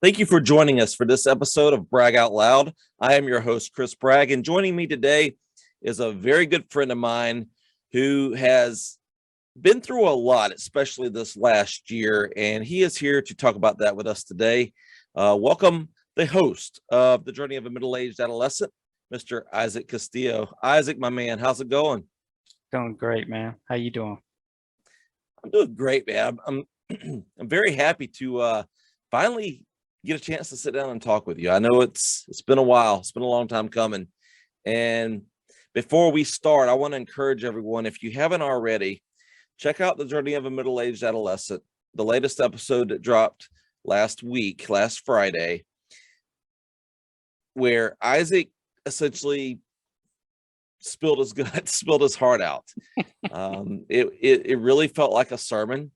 Thank you for joining us for this episode of Bragg Out Loud. I am your host, Chris Bragg, and joining me today is a very good friend of mine who has been through a lot, especially this last year, and he is here to talk about that with us today. Welcome the host of The Journey of a Middle-Aged Adolescent, Mr. Isaac Castillo. Isaac, my man, how's it going? Doing great, man. How you doing? I'm doing great, man. I'm very happy to finally get a chance to sit down and talk with you. I know it's been a while. It's been a long time coming. And before we start, I want to encourage everyone, if you haven't already, check out The Journey of a Middle-Aged Adolescent, the latest episode that dropped last Friday, where Isaac essentially spilled his guts, spilled his heart out. It really felt like a sermon.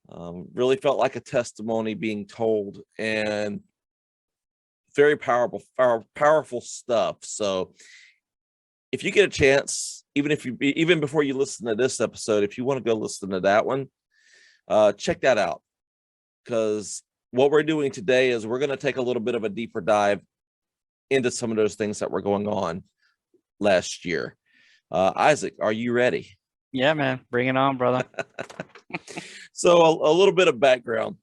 Really felt like a testimony being told, and very powerful stuff. So if you get a chance, even before you listen to this episode, if you want to go listen to that one, check that out, because what we're doing today is we're going to take a little bit of a deeper dive into some of those things that were going on last year. Isaac, are you ready? Yeah, man. Bring it on, brother. So a little bit of background.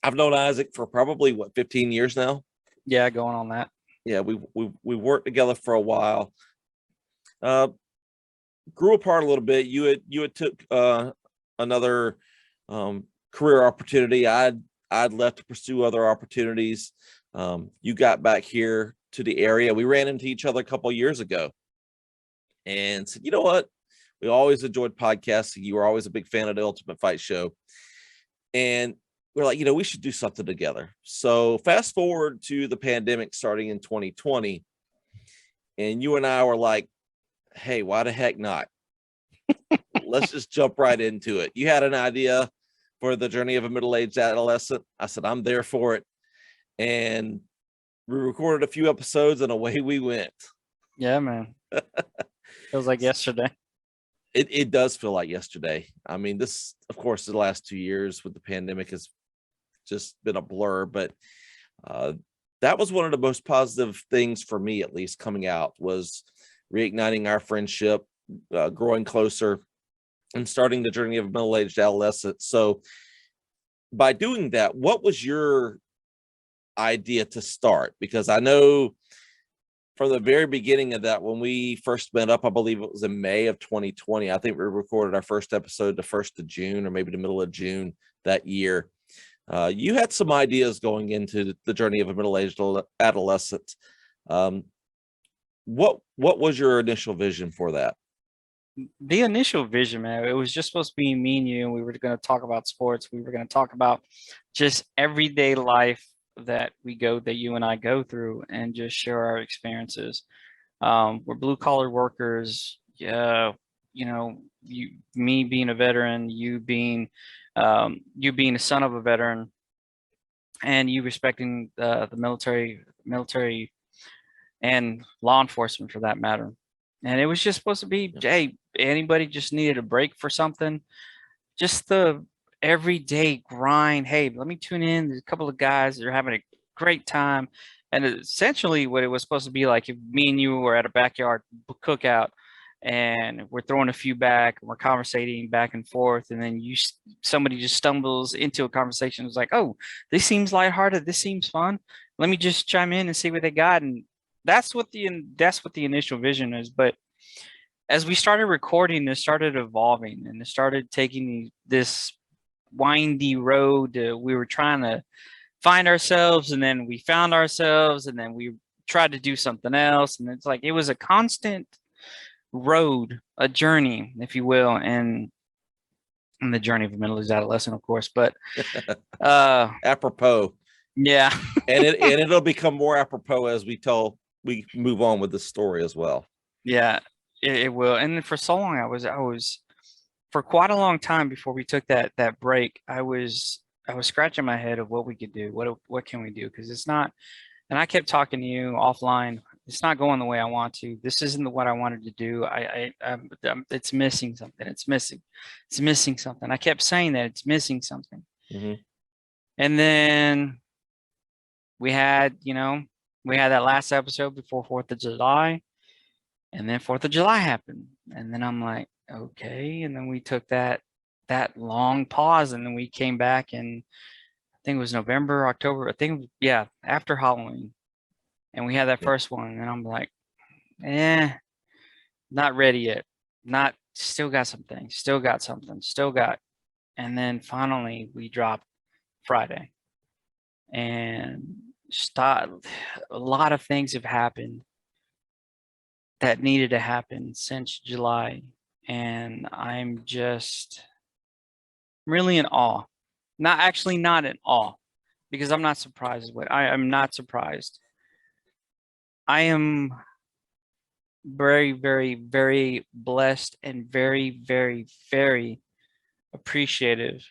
I've known Isaac for probably 15 years now. Yeah, going on that. Yeah, we worked together for a while. Grew apart a little bit. You had took another career opportunity. I'd left to pursue other opportunities. You got back here to the area. We ran into each other a couple of years ago and said, you know what? We always enjoyed podcasting. You were always a big fan of the Ultimate Fight Show. And we're like, we should do something together. So fast forward to the pandemic starting in 2020. And you and I were like, hey, why the heck not? Let's just jump right into it. You had an idea for The Journey of a Middle-Aged Adolescent. I said, I'm there for it. And we recorded a few episodes and away we went. Yeah, man. Feels like yesterday. It does feel like yesterday. I mean, this, of course, the last 2 years with the pandemic has just been a blur, but that was one of the most positive things for me, at least, coming out, was reigniting our friendship, growing closer, and starting the journey of a middle-aged adolescent. So by doing that, what was your idea to start? Because I know from the very beginning of that, when we first met up, I believe it was in May of 2020. I think we recorded our first episode the 1st of June or maybe the middle of June that year. You had some ideas going into the journey of a middle-aged adolescent. What was your initial vision for that? The initial vision, man, it was just supposed to be me and you, and we were going to talk about sports. We were going to talk about just everyday life that you and I go through, and just share our experiences. We're blue collar workers. Yeah, me being a veteran, you being a son of a veteran, and you respecting the military and law enforcement for that matter. And it was just supposed to be, hey, anybody just needed a break for something, just the everyday grind. Hey, let me tune in. There's a couple of guys that are having a great time. And essentially what it was supposed to be like, if me and you were at a backyard cookout and we're throwing a few back and we're conversating back and forth, and then somebody just stumbles into a conversation. It's like, oh, this seems lighthearted. This seems fun. Let me just chime in and see what they got. And that's what the initial vision is. But as we started recording, it started evolving, and it started taking this windy road. We were trying to find ourselves, and then we found ourselves, and then we tried to do something else. And it's like, it was a constant road, a journey, if you will, and the journey of a middle-aged adolescent, of course. But apropos. Yeah. and it'll become more apropos as we move on with the story as well. Yeah, it will. And for so long, I was for quite a long time before we took that break, I was scratching my head of what we could do. What can we do? Because it's not, and I kept talking to you offline. It's not going the way I want to. This isn't what I wanted to do. It's missing something. It's missing something. I kept saying that it's missing something. Mm-hmm. And then we had, we had that last episode before 4th of July, and then 4th of July happened. And then I'm like, okay. And then we took that long pause, and then we came back in, I think it was November, October, I think, yeah, after Halloween. And we had that Yeah. first one, and I'm like, not ready yet. Not still got some things, still got something, still got. And then finally we dropped Friday. And a lot of things have happened that needed to happen since July. And I'm just really in awe. Not in awe, because I'm not surprised with I'm not surprised. I am very, very, very blessed and very, very, very appreciative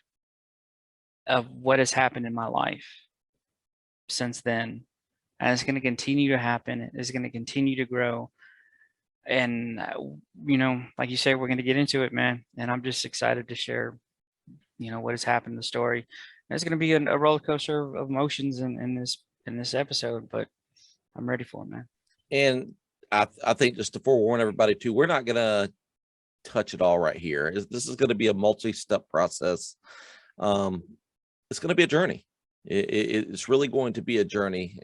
of what has happened in my life since then. And it's going to continue to happen. It's going to continue to grow. And, like you say, we're going to get into it, man. And I'm just excited to share, what has happened in the story. And it's going to be a roller coaster of emotions in this episode, but I'm ready for it, man. And I think, just to forewarn everybody too, we're not gonna touch it all right here. This is going to be a multi-step process. It's going to be a journey. It's really going to be a journey,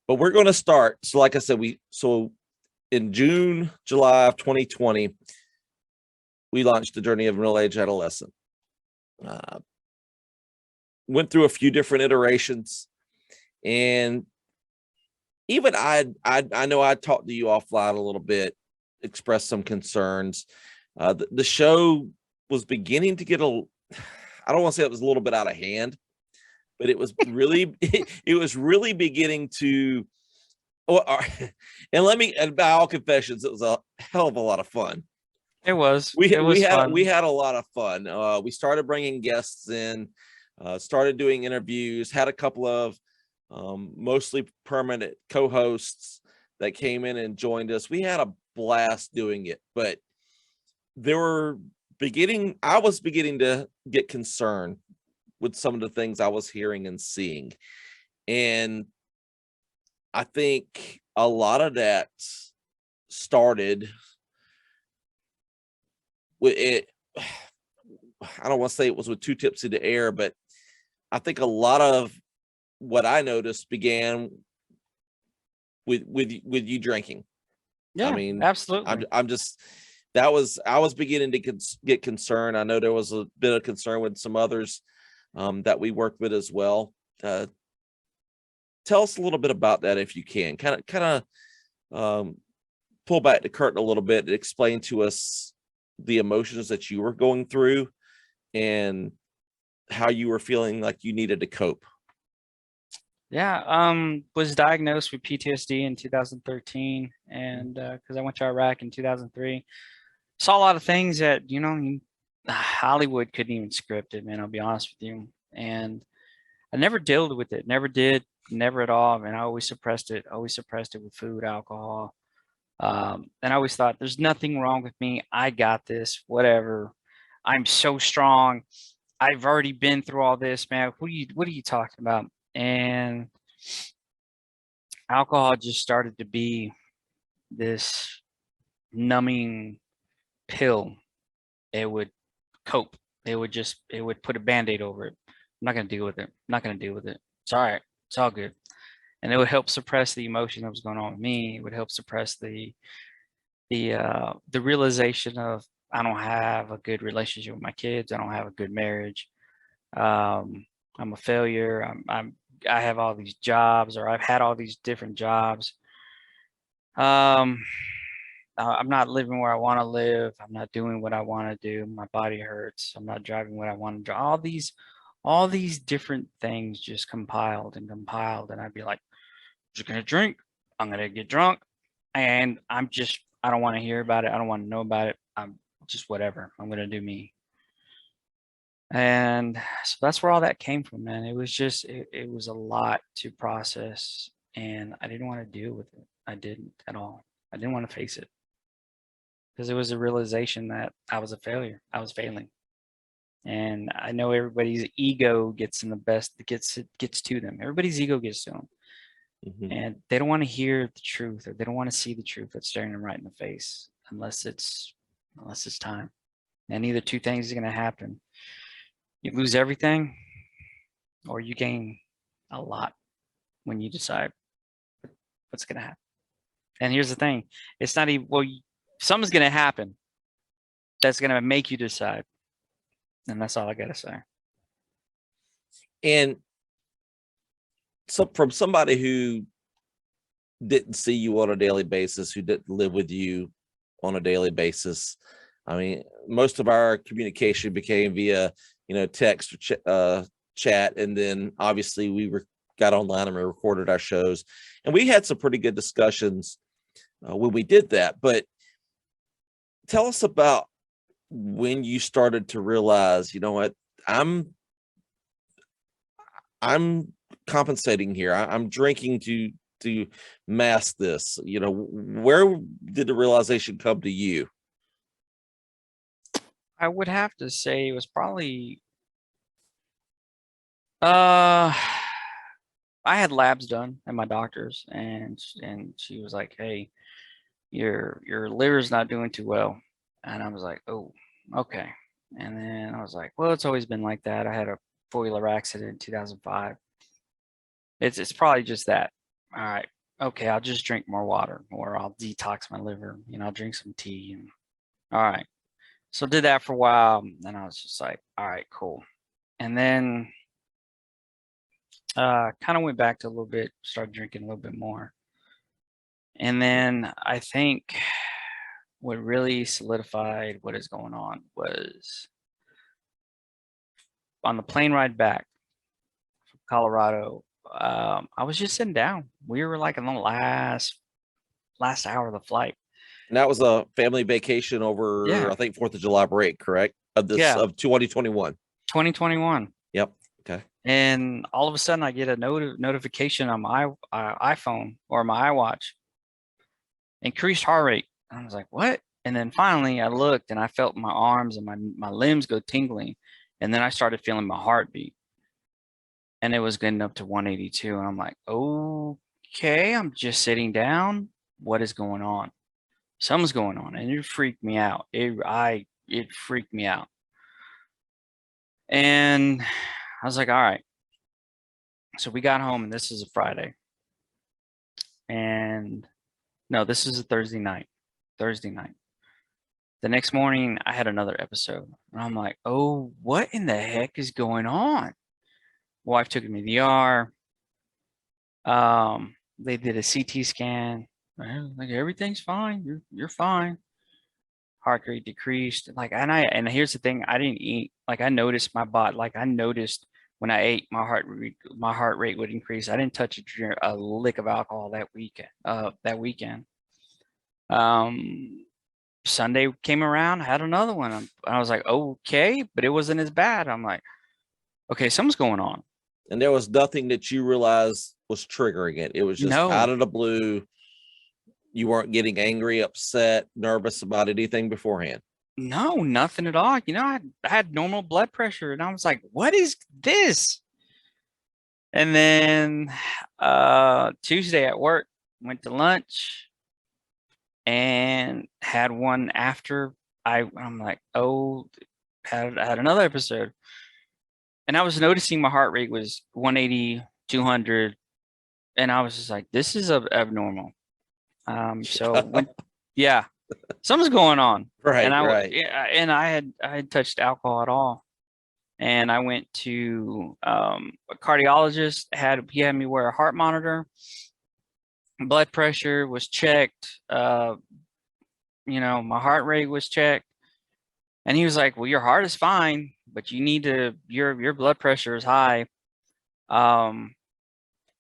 but we're going to start. So, like I said, in June, July of 2020, we launched the journey of middle-aged adolescent. Went through a few different iterations, and even I know I talked to you offline a little bit, expressed some concerns. The show was beginning to get I don't want to say it was a little bit out of hand, but it was really it was really beginning to. And by all confessions, it was a hell of a lot of fun. It was. We Fun. had a lot of fun. We started bringing guests in, started doing interviews, had a couple of mostly permanent co-hosts that came in and joined us. We had a blast doing it, but I was beginning to get concerned with some of the things I was hearing and seeing. And I think a lot of that started with it. I don't want to say it was with Too Tipsy to Air, but I think a lot of what I noticed began with you drinking. Yeah, I mean, absolutely. I was beginning to get concerned. I know there was a bit of concern with some others that we worked with as well. Tell us a little bit about that, if you can. Kind of pull back the curtain a little bit and explain to us the emotions that you were going through and how you were feeling like you needed to cope. Yeah, was diagnosed with PTSD in 2013, and because I went to Iraq in 2003, saw a lot of things that Hollywood couldn't even script it, man. I'll be honest with you, and I never dealt with it, never did, never at all, and I always suppressed it with food, alcohol, and I always thought there's nothing wrong with me. I got this, whatever. I'm so strong. I've already been through all this, man. What are you talking about? And alcohol just started to be this numbing pill. It would cope. It would put a band-aid over it. I'm not gonna deal with it. I'm not gonna deal with it. It's all right. It's all good. And it would help suppress the emotion that was going on with me. It would help suppress the realization of I don't have a good relationship with my kids. I don't have a good marriage. I'm a failure. I have all these jobs, or I've had all these different jobs. I'm not living where I want to live. I'm not doing what I want to do. My body hurts. I'm not driving what I want to drive. All these different things just compiled, and I'd be like, I'm just gonna drink. I'm gonna get drunk, and I don't want to hear about it. I don't want to know about it. I'm just whatever. I'm gonna do me. And so that's where all that came from, man. It was just it was a lot to process, and I didn't want to deal with it. I didn't at all. I didn't want to face it, because it was a realization that I was a failure. I was failing. And I know everybody's ego gets to them. Everybody's ego gets to them. And they don't want to hear the truth, or they don't want to see the truth that's staring them right in the face unless it's time. And either two things are going to happen. You lose everything, or you gain a lot when you decide what's going to happen. And here's the thing. It's not even, something's going to happen that's going to make you decide. And that's all I got to say. And so from somebody who didn't see you on a daily basis, who didn't live with you on a daily basis, I mean, most of our communication became via, text or chat. And then obviously we got online and we recorded our shows, and we had some pretty good discussions when we did that. But tell us about when you started to realize, you know what, I'm compensating here. I'm drinking to mask this. Where did the realization come to you? I would have to say it was probably I had labs done at my doctor's, and she was like, "Hey, your liver's not doing too well." And I was like, "Oh, okay." And then I was like, "Well, it's always been like that. I had a four-wheeler accident in 2005. It's probably just that." All right. Okay, I'll just drink more water, or I'll detox my liver. I'll drink some tea. And all right. So did that for a while, and I was just like, all right, cool. And then kind of went back to a little bit, started drinking a little bit more. And then I think what really solidified what is going on was on the plane ride back from Colorado. I was just sitting down. We were like in the last hour of the flight. And that was a family vacation over, Yeah. I think, 4th of July break, correct? Of 2021. 2021. Yep. Okay. And all of a sudden I get a notification on my iPhone or my iWatch. Increased heart rate. And I was like, what? And then finally I looked and I felt my arms and my limbs go tingling. And then I started feeling my heartbeat. And it was getting up to 182. And I'm like, okay, I'm just sitting down. What is going on? Something's going on. And it freaked me out. It freaked me out. And I was like, all right. So we got home, and this is a Friday. And no, this is a Thursday night. The next morning, I had another episode. And I'm like, oh, what in the heck is going on? Wife took me to the ER. They did a CT scan. Like, everything's fine. You're fine. Heart rate decreased. And here's the thing, I didn't eat. Like, I noticed my body. Like, I noticed when I ate, my heart rate would increase. I didn't touch a lick of alcohol that weekend. Sunday came around, I had another one. I was like, okay, but it wasn't as bad. I'm like, okay, something's going on. And there was nothing that you realized was triggering it. It was just out of the blue. You weren't getting angry, upset, nervous about anything beforehand. No, nothing at all. I had normal blood pressure, and I was like, what is this? And then Tuesday at work, went to lunch and had one after. I'm like, had another episode. And I was noticing my heart rate was 180, 200. And I was just like, this is abnormal. Yeah, something's going on. Right. And right. And I had touched alcohol at all. And I went to a cardiologist. He had me wear a heart monitor. Blood pressure was checked. My heart rate was checked. And he was like, well, your heart is fine, but you need to, your blood pressure is high.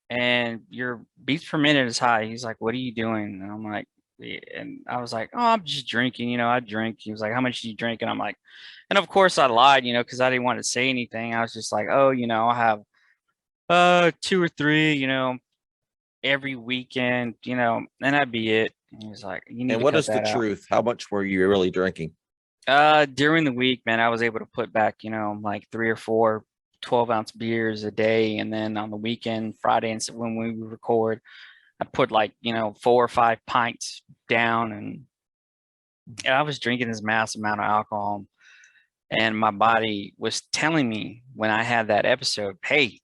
And your beats per minute is high. He's like, what are you doing? And I'm like, and I was like, oh, I'm just drinking, I drink. He was like, how much do you drink? And I'm like, and of course I lied, because I didn't want to say anything. I was just like, oh, I have 2 or 3, every weekend, and that'd be it. And he was like, you need And to what cut is the that out. truth? How much were you really drinking? During the week, man, I was able to put back, like 3 or 4 12-ounce beers a day. And then on the weekend, Friday, and so when we would record, I put like, 4 or 5 pints down, and I was drinking this massive amount of alcohol. And my body was telling me when I had that episode, hey,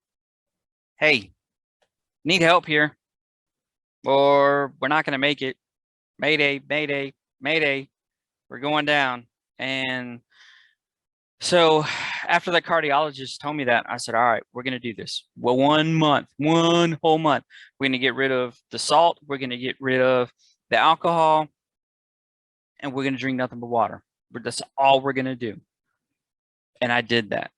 need help here, or we're not going to make it. Mayday, mayday, mayday. We're going down. And so after the cardiologist told me that, I said, all right, we're going to do this. Well, 1 month, 1 whole month, we're going to get rid of the salt. We're going to get rid of the alcohol, and we're going to drink nothing but water. That's all we're going to do. And I did that.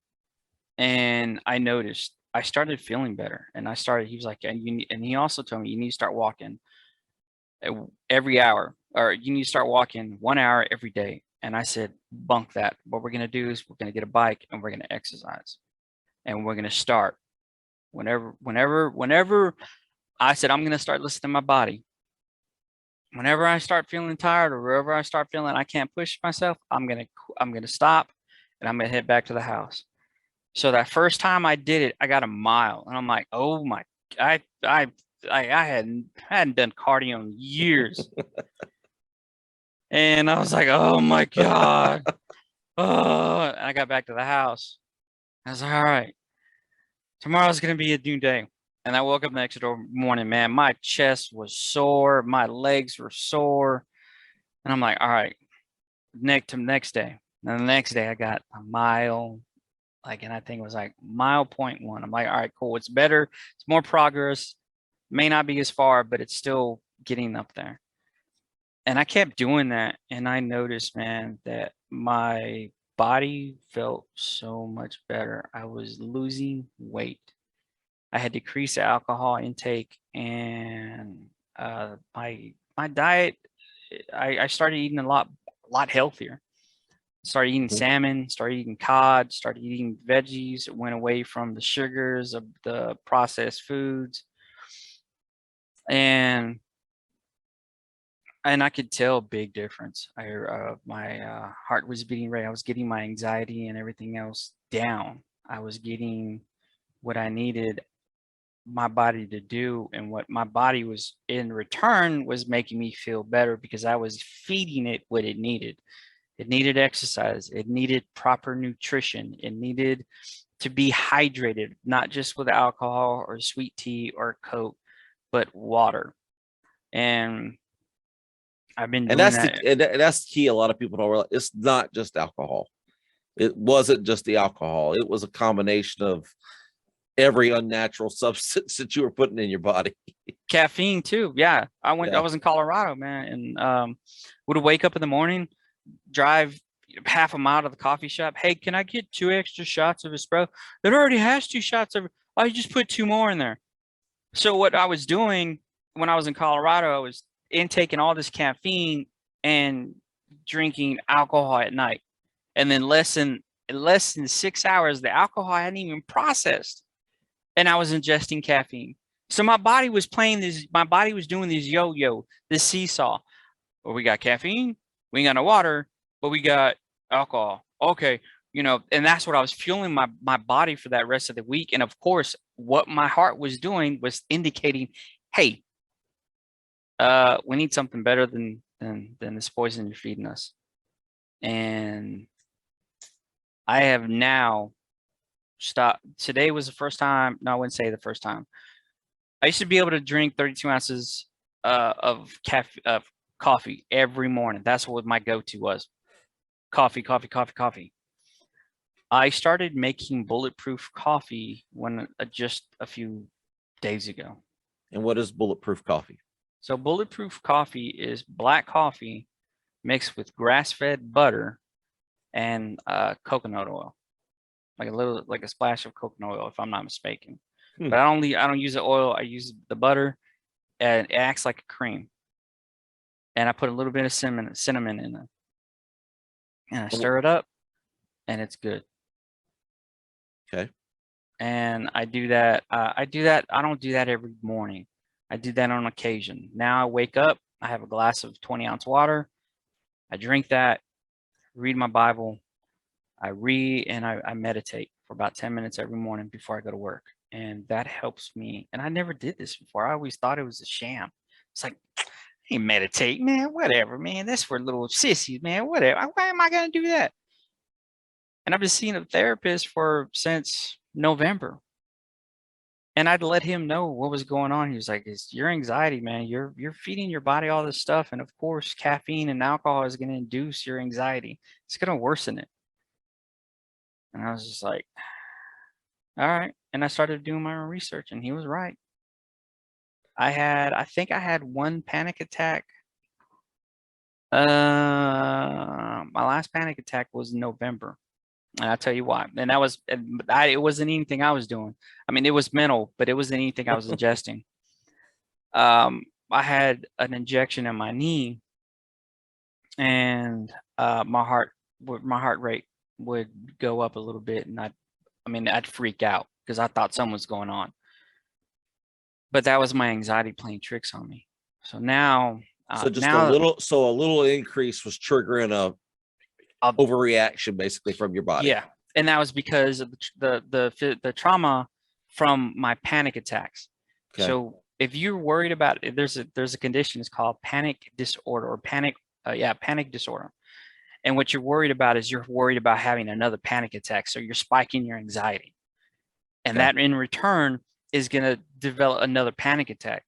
And I noticed I started feeling better. And he was like, and he also told me, you need to start walking every hour, or you need to start walking 1 hour every day. And I said, bunk that. What we're going to do is we're going to get a bike and we're going to exercise. And we're going to start whenever I said, I'm going to start listening to my body. Whenever I start feeling tired, or wherever I start feeling I can't push myself, I'm going to stop, and I'm going to head back to the house. So that first time I did it, I got a mile, and I'm like, oh my, I hadn't done cardio in years. And I was like, oh my God. Oh, and I got back to the house. I was like, all right, tomorrow's going to be a new day. And I woke up the next morning, man, my chest was sore. My legs were sore. And I'm like, all right, next day. And the next day I got a mile, and I think it was like 1.1. I'm like, all right, cool. It's better. It's more progress. May not be as far, but it's still getting up there. And I kept doing that. And I noticed, man, that my body felt so much better. I was losing weight. I had decreased the alcohol intake, and my diet, I started eating a lot healthier. Started eating salmon, started eating cod, started eating veggies, went away from the sugars of the processed foods. And I could tell a big difference. My heart was beating right. I was getting my anxiety and everything else down. I was getting what I needed my body to do, and what my body was in return was making me feel better, because I was feeding it what it needed. It needed exercise. It needed proper nutrition. It needed to be hydrated, not just with alcohol or sweet tea or Coke, but water. And I've been doing that. And that's the key. A lot of people don't realize it's not just alcohol. It wasn't just the alcohol. It was a combination of every unnatural substance that you were putting in your body. Caffeine too. Yeah. I was in Colorado, man, and would wake up in the morning, drive half a mile to the coffee shop. Hey, can I get 2 extra shots of espresso? It already has 2 shots of, I just put 2 more in there. So what I was doing when I was in Colorado, I was intaking all this caffeine and drinking alcohol at night. And then in less than 6 hours, the alcohol hadn't even processed, and I was ingesting caffeine. So my body was doing this yo-yo, this seesaw. Well, we got caffeine, we ain't got no water, but we got alcohol. Okay, and that's what I was fueling my body for that rest of the week. And of course, what my heart was doing was indicating, hey, we need something better than this poison you're feeding us. And I have now stopped. Today was the first time. No, I wouldn't say the first time. I used to be able to drink 32 ounces of coffee every morning. That's what my go-to was. Coffee, coffee, coffee, coffee. I started making bulletproof coffee just a few days ago. And what is bulletproof coffee? So bulletproof coffee is black coffee mixed with grass-fed butter and coconut oil, like a splash of coconut oil, if I'm not mistaken. But I don't use the oil. I use the butter, and it acts like a cream. And I put a little bit of cinnamon in it, and I stir it up, and it's good. Okay. And I do that. I don't do that every morning. I do that on occasion. Now I wake up, I have a glass of 20-ounce water. I drink that. read my Bible. I read and I meditate for about 10 minutes every morning before I go to work. And that helps me. And I never did this before. I always thought it was a sham. It's like, hey, meditate, man, whatever, man. That's for little sissies, man, whatever. Why am I going to do that? And I've been seeing a therapist since November. And I'd let him know what was going on. He was like, "It's your anxiety, man. You're feeding your body all this stuff, and of course, caffeine and alcohol is going to induce your anxiety. It's going to worsen it." And I was just like, "All right." And I started doing my own research, and he was right. I think I had one panic attack. My last panic attack was in November, and I'll tell you why. And that was, it wasn't anything I was doing. I mean, it was mental, but it wasn't anything I was ingesting. I had an injection in my knee, and my heart rate would go up a little bit, and I'd freak out because I thought something was going on. But that was my anxiety playing tricks on me. So now, So just a little increase was triggering a overreaction basically from your body. Yeah, and that was because of the trauma from my panic attacks. Okay. So if you're worried about it, there's a condition, it's called panic disorder or panic disorder. And what you're worried about is you're worried about having another panic attack. So you're spiking your anxiety. And that in return is going to develop another panic attack.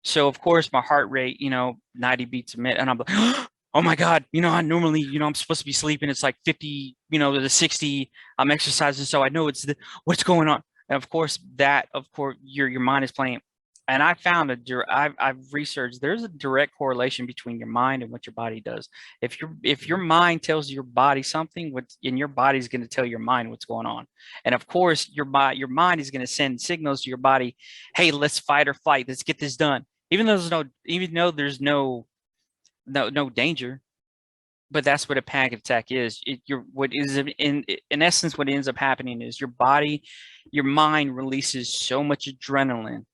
So of course my heart rate, 90 beats a minute, and I'm like, oh my God, I normally, I'm supposed to be sleeping. It's like 50, to 60. I'm exercising, so I know what's going on. And of course, your mind is playing. And I found I've researched, there's a direct correlation between your mind and what your body does. If your mind tells your body something, and your body's going to tell your mind what's going on. And of course, your mind is going to send signals to your body, hey, let's fight or flight. Let's get this done. Even though there's no danger. But that's what a panic attack is. In essence, what ends up happening is your mind releases so much adrenaline,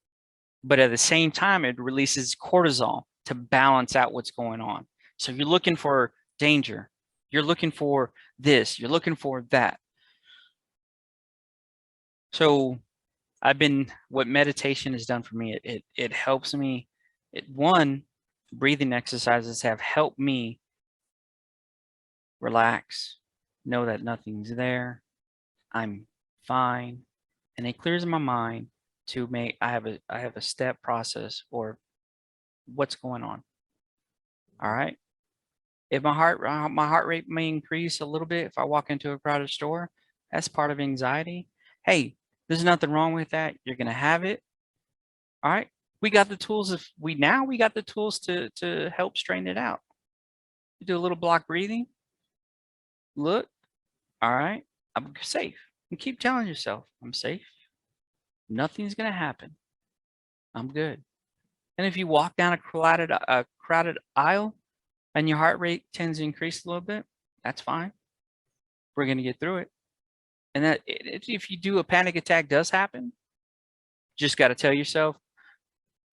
but at the same time, it releases cortisol to balance out what's going on. So you're looking for danger. You're looking for this. You're looking for that. So what meditation has done for me, it helps me. Breathing exercises have helped me relax, know that nothing's there, I'm fine, and it clears my mind to I have a step process or what's going on. All right. If my heart rate may increase a little bit if I walk into a crowded store, that's part of anxiety. Hey, there's nothing wrong with that. You're gonna have it. All right. We got the tools. We got the tools to help straighten it out. You do a little block breathing. Look, all right, I'm safe. And keep telling yourself, I'm safe. Nothing's gonna happen. I'm good. And if you walk down a crowded aisle and your heart rate tends to increase a little bit, that's fine. We're gonna get through it. And that if you do a panic attack does happen, just got to tell yourself,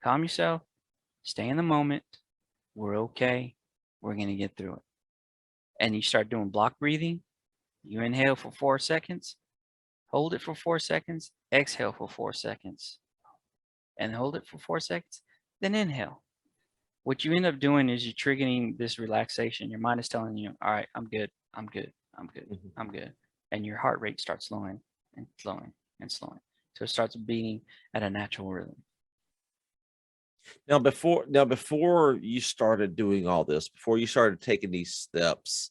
calm yourself, stay in the moment. We're okay. We're gonna get through it. And you start doing block breathing. You inhale for 4 seconds, hold it for 4 seconds, exhale for 4 seconds, and hold it for 4 seconds, then inhale. What you end up doing is you're triggering this relaxation. Your mind is telling you, all right, I'm good, I'm good, I'm good, I'm good. And your heart rate starts slowing and slowing and slowing. So it starts beating at a natural rhythm. Now, before you started doing all this, before you started taking these steps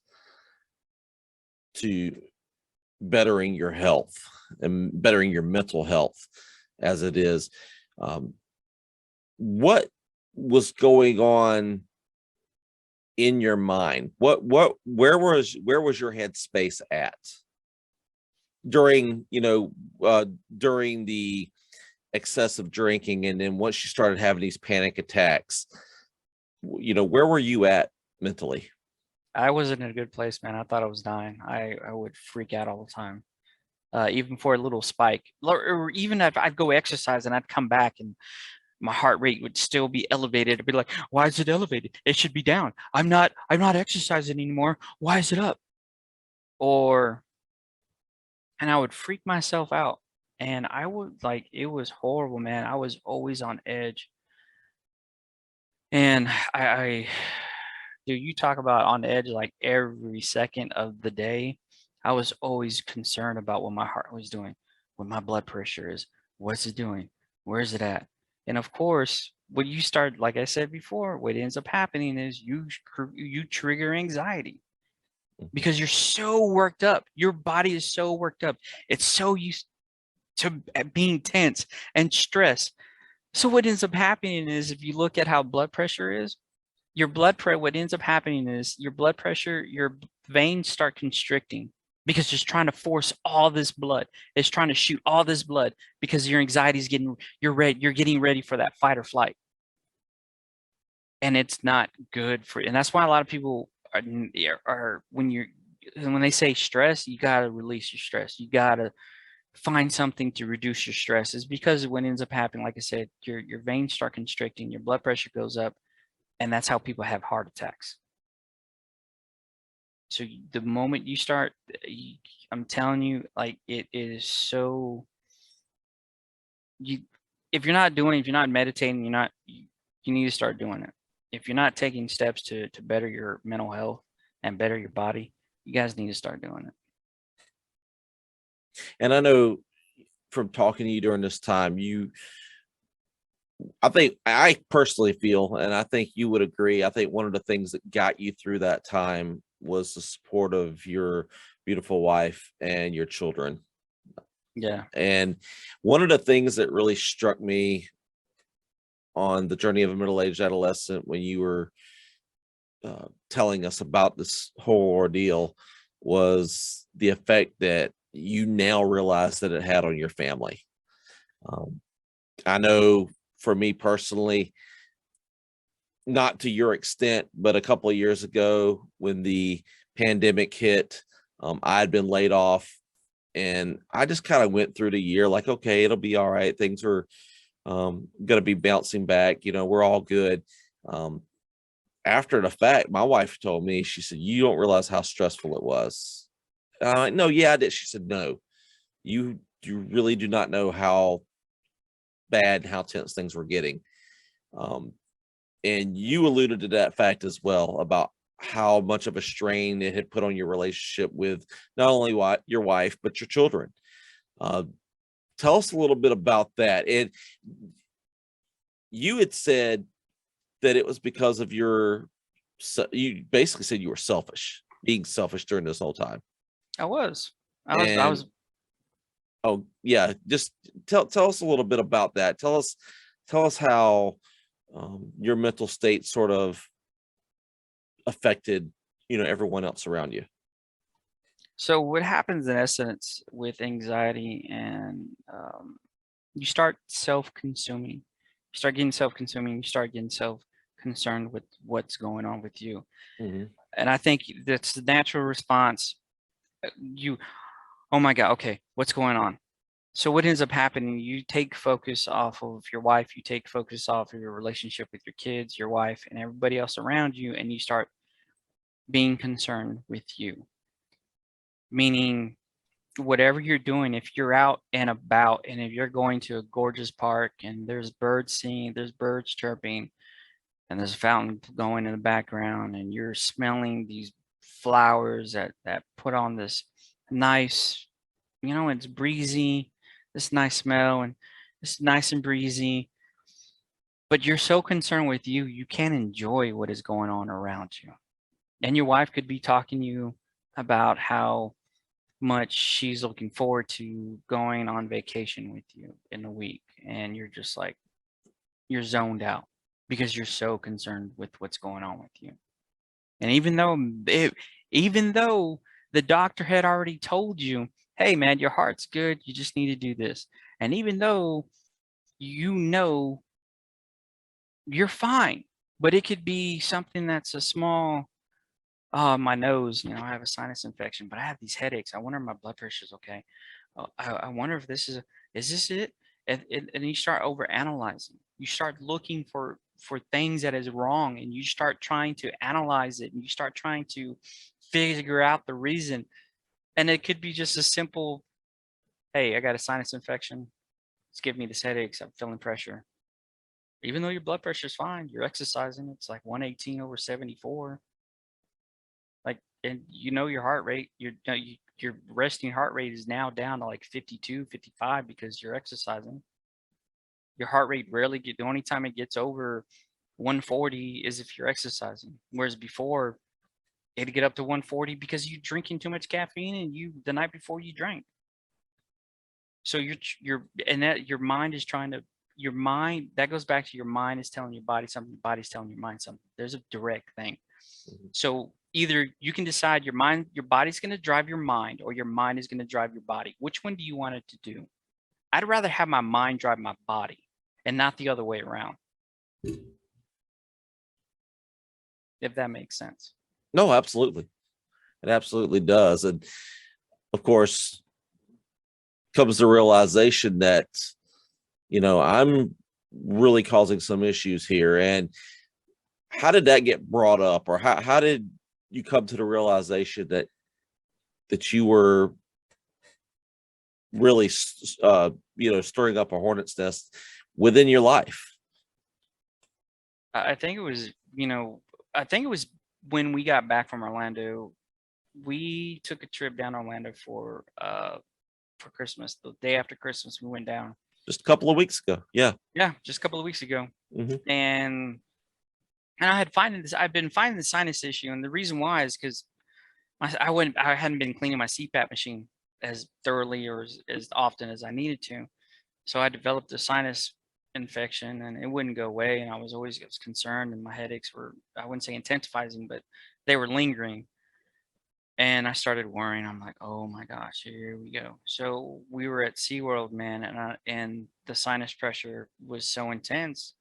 to bettering your health and bettering your mental health as it is, what was going on in your mind? Where was your headspace at during during the excessive drinking, and then once you started having these panic attacks, where were you at mentally? I wasn't in a good place, man. I thought I was dying. I would freak out all the time, even for a little spike, or even if I'd go exercise and I'd come back and my heart rate would still be elevated. I'd be like, why is it elevated? It should be down. I'm not exercising anymore. Why is it up? Or, and I would freak myself out. And I would like, it was horrible, man. I was always on edge. And dude, you talk about on edge like every second of the day. I was always concerned about what my heart was doing, what my blood pressure is, what's it doing, where's it at? And of course, when you start, like I said before, what ends up happening is you trigger anxiety Mhm. because you're so worked up. Your body is so worked up. It's so used to being tense and stressed. So what ends up happening is if you look at how blood pressure is, your blood pressure, what ends up happening is your blood pressure, your veins start constricting because it's trying to force all this blood. It's trying to shoot all this blood because your anxiety is you're getting ready for that fight or flight. And it's not good for, and that's why a lot of people are when they say stress, you got to release your stress. You got to find something to reduce your stress. Is because what ends up happening, like I said, your veins start constricting, your blood pressure goes up, and that's how people have heart attacks. So the moment you start, I'm telling you, like it is so you. If you're not doing, if you're not meditating, you need to start doing it. If you're not taking steps to better your mental health and better your body, you guys need to start doing it. And I know from talking to you during this time, I think I personally feel, and I think you would agree, I think one of the things that got you through that time was the support of your beautiful wife and your children. Yeah. And one of the things that really struck me on the journey of a middle-aged adolescent when you were telling us about this whole ordeal was the effect that you now realize that it had on your family. Um, I know for me personally, not to your extent, but a couple of years ago when the pandemic hit, I had been laid off and I just kind of went through the year like, okay, it'll be all right. Things are going to be bouncing back. We're all good. Um, After the fact, my wife told me, she said, "You don't realize how stressful it was." No, yeah, I did. She said, "No, you really do not know how bad, how tense things were getting." Um, and you alluded to that fact as well about how much of a strain it had put on your relationship with not only your wife but your children. Uh, Tell us a little bit about that. And you had said that it was because of you basically said you were selfish, being selfish during this whole time. I was. I And was oh yeah, just tell us a little bit about that. Tell us how your mental state sort of affected everyone else around you. So what happens in essence with anxiety and you start self-consuming. You start getting self-consuming. You start getting self-concerned with what's going on with you. Hmm. And I think that's the natural response. You, oh my God, okay, what's going on? So what ends up happening, you take focus off of your wife, you take focus off of your relationship with your kids, your wife, and everybody else around you, and you start being concerned with you. Meaning whatever you're doing, if you're out and about and if you're going to a gorgeous park and there's birds singing, there's birds chirping, and there's a fountain going in the background, and you're smelling these flowers that put on this nice, it's breezy, this nice smell, and it's nice and breezy. But you're so concerned with you, you can't enjoy what is going on around you. And your wife could be talking to you about how much she's looking forward to going on vacation with you in a week, and you're just like you're zoned out because you're so concerned with what's going on with you. And even though the doctor had already told you, hey man, your heart's good, you just need to do this, and even though you know you're fine, but it could be something that's a small, my nose, I have a sinus infection, but I have these headaches. I wonder if my blood pressure's okay. I wonder if is this it? and you start over analyzing. You start looking for things that is wrong, and you start trying to analyze it, and you start trying to figure out the reason. And it could be just a simple, hey, I got a sinus infection, it's giving me this headaches, I'm feeling pressure. Even though your blood pressure is fine, you're exercising, it's like 118/74. Like, and you know your heart rate, your resting heart rate is now down to like 52, 55 because you're exercising. Your heart rate rarely the only time it gets over 140 is if you're exercising. Whereas before, it'd get up to 140 because you're drinking too much caffeine and the night before you drank. So and that your mind is trying to, your mind, that goes back to your mind is telling your body something, your body's telling your mind something. There's a direct thing. So either you can decide your body's going to drive your mind, or your mind is going to drive your body. Which one do you want it to do? I'd rather have my mind drive my body and not the other way around. If that makes sense. No, absolutely. It absolutely does. And of course, comes the realization that, I'm really causing some issues here. And how did that get brought up, or how did you come to the realization that you were really, stirring up a hornet's nest within your life? I think it was, when we got back from Orlando. We took a trip down Orlando for Christmas. The day after Christmas, we went down. Just a couple of weeks ago. Yeah. Yeah, just a couple of weeks ago. Mm-hmm. And I've been finding the sinus issue, and the reason why is because I hadn't been cleaning my CPAP machine as thoroughly or as often as I needed to. So I developed a sinus infection, and it wouldn't go away. And I was concerned, and my headaches were, I wouldn't say intensifying, but they were lingering. And I started worrying. I'm like, oh my gosh, here we go. So we were at SeaWorld, man, and the sinus pressure was so intense,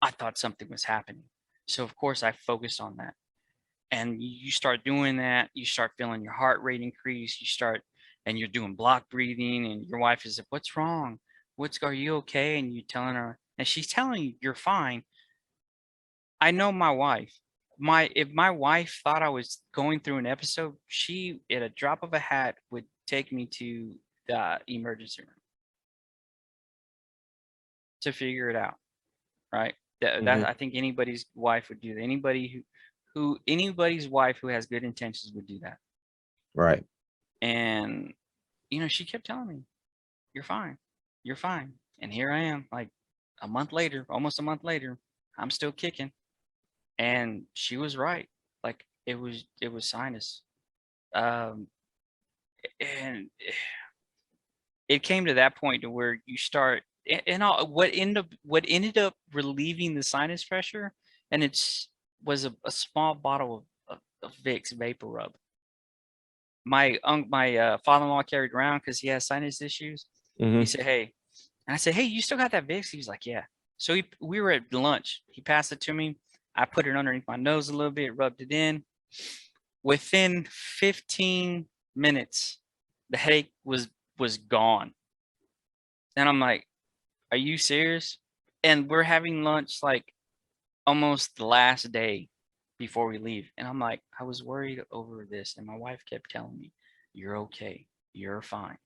I thought something was happening. So of course I focused on that. And you start doing that, you start feeling your heart rate increase, and you're doing block breathing, and your wife is like, what's wrong? Are you okay? And you're telling her, and she's telling you you're fine. I know my wife. If my wife thought I was going through an episode, she, at a drop of a hat, would take me to the emergency room to figure it out, right? That Mm-hmm. I think anybody's wife would do that. Anybody's wife who has good intentions would do that. Right. And she kept telling me, "You're fine, you're fine." And here I am, like a month later, almost a month later, I'm still kicking. And she was right. Like it was sinus. And it came to that point to where you start, and what ended up relieving the sinus pressure, and was a small bottle of Vicks Vapor Rub. My father-in-law carried around because he has sinus issues. Mm-hmm. He said, "Hey," and I said, "Hey, you still got that Vicks?" He was like, "Yeah." So we were at lunch. He passed it to me. I put it underneath my nose a little bit, rubbed it in. Within 15 minutes, the headache was gone. And I'm like, "Are you serious?" And we're having lunch like almost the last day before we leave. And I'm like, I was worried over this. And my wife kept telling me, "You're okay. You're fine."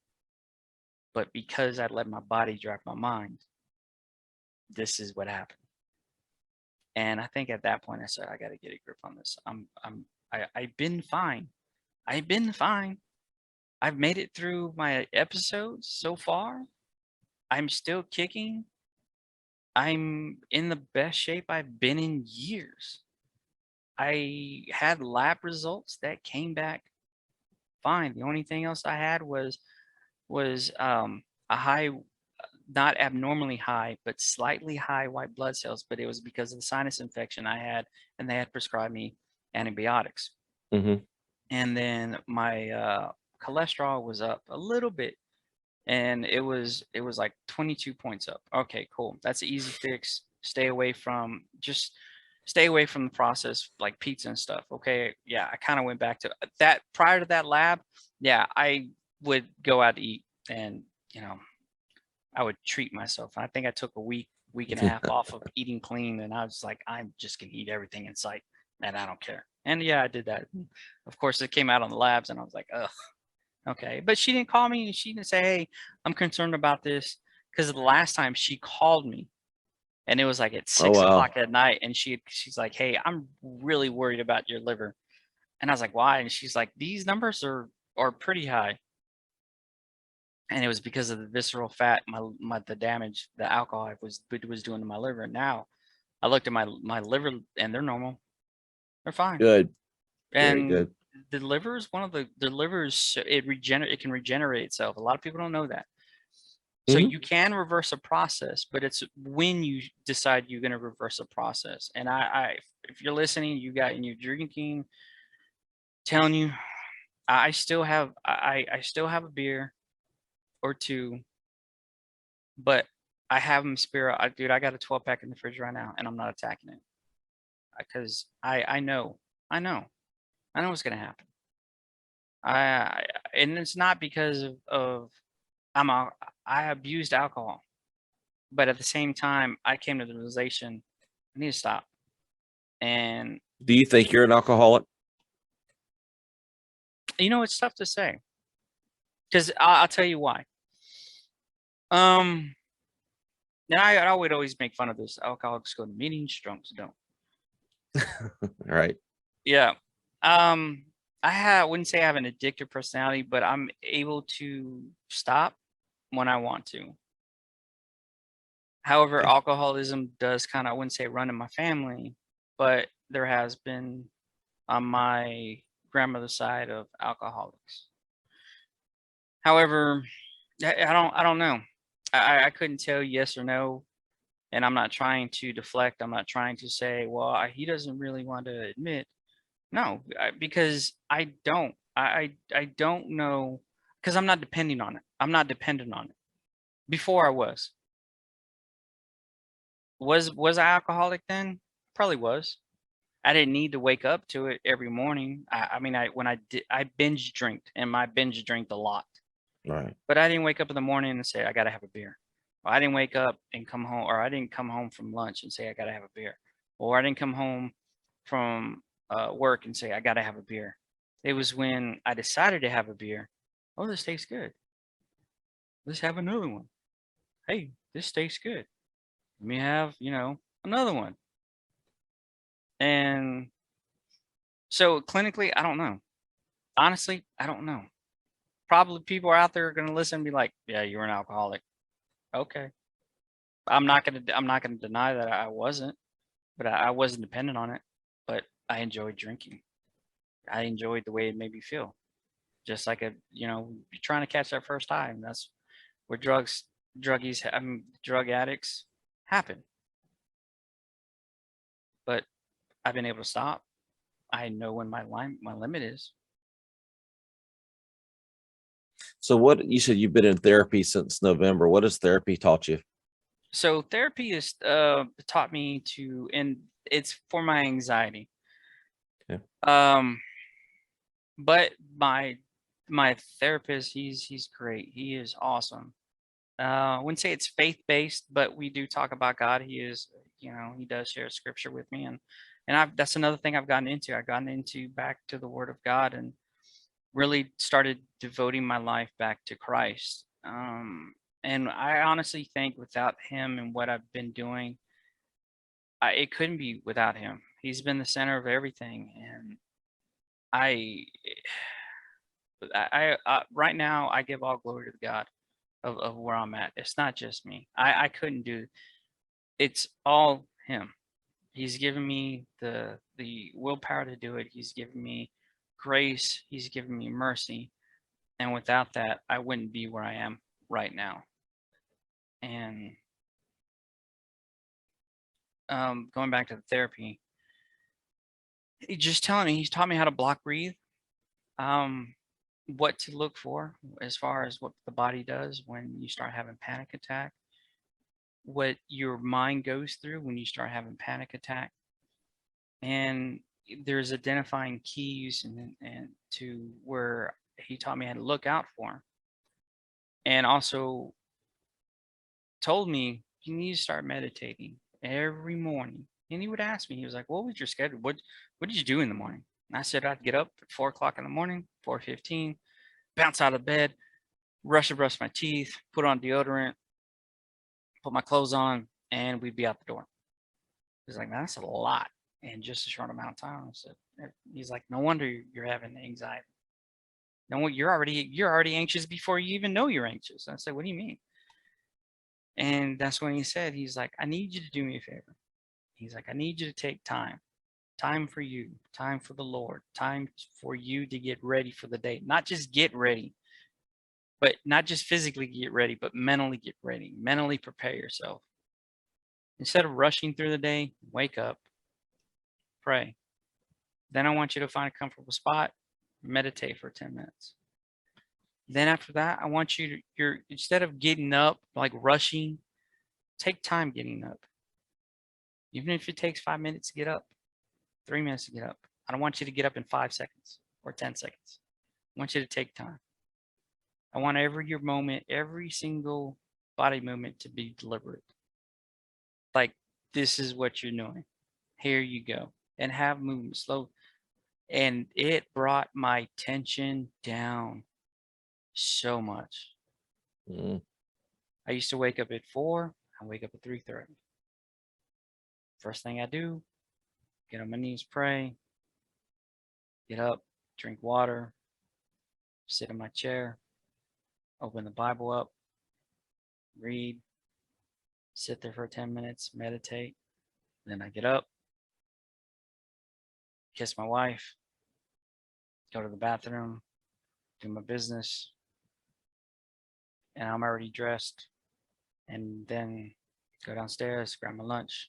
But because I let my body drive my mind, this is what happened. And I think at that point I said, I got to get a grip on this. I've been fine. I've been fine. I've made it through my episodes so far. I'm still kicking. I'm in the best shape I've been in years. I had lab results that came back fine. The only thing else I had was a high, not abnormally high, but slightly high white blood cells. But it was because of the sinus infection I had, and they had prescribed me antibiotics. Mm-hmm. And then my cholesterol was up a little bit, and it was like 22 points up. Okay, cool. That's an easy fix. Stay away from the process like pizza and stuff. Okay, yeah, I kind of went back to that prior to that lab. Yeah, I would go out to eat, and I would treat myself. I think I took a week and a half off of eating clean, and I was like, I'm just gonna eat everything in sight, and I don't care. And yeah, I did that. And of course, it came out on the labs, and I was like, ugh, okay. But she didn't call me, and she didn't say, hey, I'm concerned about this, because the last time she called me, and it was like at Oh, 6 o'clock wow. at night, and she's like, hey, I'm really worried about your liver. And I was like, why? And she's like, these numbers are pretty high. And it was because of the visceral fat, the damage the alcohol was doing to my liver. Now I looked at my liver, and they're normal. They're fine. Good. Good. And Good. the liver is the liver is it can regenerate itself. A lot of people don't know that. So Hmm. you can reverse a process, but it's when you decide you're going to reverse a process. And if you're listening, and you're drinking, telling you, I still have I still have a beer or two, but I have them spare. Dude, I got a 12 pack in the fridge right now, and I'm not attacking it because I know, I know, I know what's gonna happen. I and it's not because of I'm a I abused alcohol, but at the same time, I came to the realization I need to stop. And Do you think you're an alcoholic? it's tough to say because I'll tell you why. Um, and I would always make fun of this. Alcoholics go to meetings, drunks don't. Right. Yeah. Wouldn't say I have an addictive personality, but I'm able to stop when I want to. However, Okay. alcoholism does kind of, I wouldn't say run in my family, but there has been on my grandmother's side of alcoholics. However, I don't know. I couldn't tell yes or no, and I'm not trying to deflect. I'm not trying to say, well, he doesn't really want to admit. No, because I don't. I don't know because I'm not depending on it. I'm not dependent on it. Before I was. Was I alcoholic then? Probably was. I didn't need to wake up to it every morning. I mean, I binge drinked, and my binge drinked a lot. Right. But I didn't wake up in the morning and say I gotta have a beer. Or I didn't wake up and come home, or I didn't come home from lunch and say I gotta have a beer. Or I didn't come home from work and say I gotta have a beer. It was when I decided to have a beer. Oh, this tastes good. Let's have another one. Hey, this tastes good. Let me have, another one. And so clinically, I don't know. Honestly, I don't know. Probably people are out there going to listen and be like, "Yeah, you're an alcoholic." Okay. I'm not gonna deny that I wasn't, but I wasn't dependent on it. But I enjoyed drinking. I enjoyed the way it made me feel. Just like you're trying to catch that first high, and that's where drug addicts happen. But I've been able to stop. I know when my limit is. So what you said you've been in therapy since November. What has therapy taught you? So therapy has taught me and it's for my anxiety. Yeah. Um, but my therapist, he's great. He is awesome. I wouldn't say it's faith based, but we do talk about God. He does share scripture with me, and that's another thing I've gotten into. I've gotten into back to the Word of God and really started devoting my life back to Christ. And I honestly think without him and what I've been doing, it couldn't be without him. He's been the center of everything, and I, right now I give all glory to God of where I'm at. It's not just me. I couldn't do. It's all him. He's given me the willpower to do it. He's given me grace. He's given me mercy, and without that, I wouldn't be where I am right now. And going back to the therapy, he's taught me how to block breathe, um, what to look for as far as what the body does when you start having panic attack, what your mind goes through when you start having panic attack, and there's identifying keys and to where he taught me how to look out for, and also told me you need to start meditating every morning. And he would ask me, he was like, "What was your schedule? What did you do in the morning?" And I said, "I'd get up at 4 o'clock in the morning, 4:15, bounce out of bed, rush to brush my teeth, put on deodorant, put my clothes on, and we'd be out the door." He's like, "Man, that's a lot in just a short amount of time." I said, he's like, "No wonder you're having anxiety. No, you're already anxious before you even know you're anxious." And I said, "What do you mean?" And that's when he said, he's like, "I need you to do me a favor." He's like, "I need you to take time for you, time for the Lord, time for you to get ready for the day. Not just get ready, but not just physically get ready, but mentally get ready, mentally prepare yourself. Instead of rushing through the day, wake up, pray. Then I want you to find a comfortable spot, meditate for 10 minutes. Then after that, I want you to, instead of getting up, like rushing, take time getting up. Even if it takes 5 minutes to get up, 3 minutes to get up. I don't want you to get up in 5 seconds or 10 seconds. I want you to take time. I want your moment, every single body movement to be deliberate. Like, this is what you're doing. Here you go. And have movement slow. And it brought my tension down so much. Mm. I used to wake up at 4. I wake up at 3:30. First thing I do, get on my knees, pray, get up, drink water, sit in my chair, open the Bible up, read, sit there for 10 minutes, meditate. Then I get up, kiss my wife, go to the bathroom, do my business, and I'm already dressed. And then go downstairs, grab my lunch,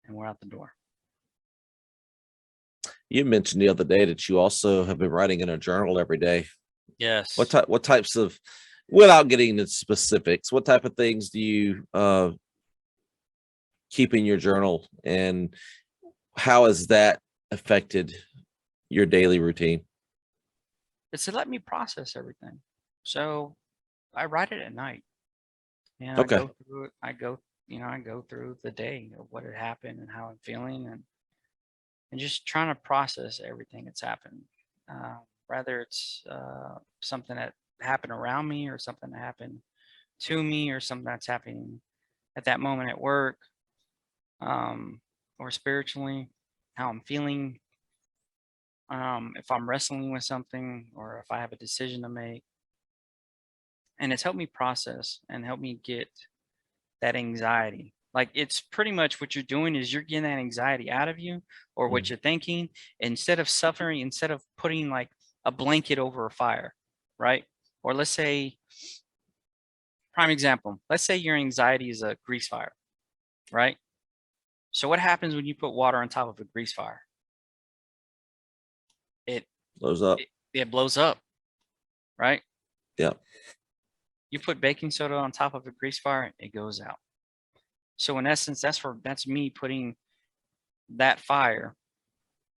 and we're out the door. You mentioned the other day that you also have been writing in a journal every day. Yes. What types of, without getting into specifics, what type of things do you keep in your journal, and how has that affected your daily routine? It's to let me process everything. So I write it at night. And I Okay. go through it. I go through the day of what had happened and how I'm feeling, and just trying to process everything that's happened. Whether it's something that happened around me, or something that happened to me, or something that's happening at that moment at work, or spiritually, how I'm feeling, if I'm wrestling with something, or if I have a decision to make. And it's helped me process and help me get that anxiety. Like, it's pretty much what you're doing is you're getting that anxiety out of you, or what Mm. you're thinking, instead of suffering, instead of putting like a blanket over a fire, right? Or let's say, prime example, let's say your anxiety is a grease fire, right? So what happens when you put water on top of a grease fire? It Blows up. it blows up, right? Yeah. You put baking soda on top of a grease fire, it goes out. So in essence, that's me putting that fire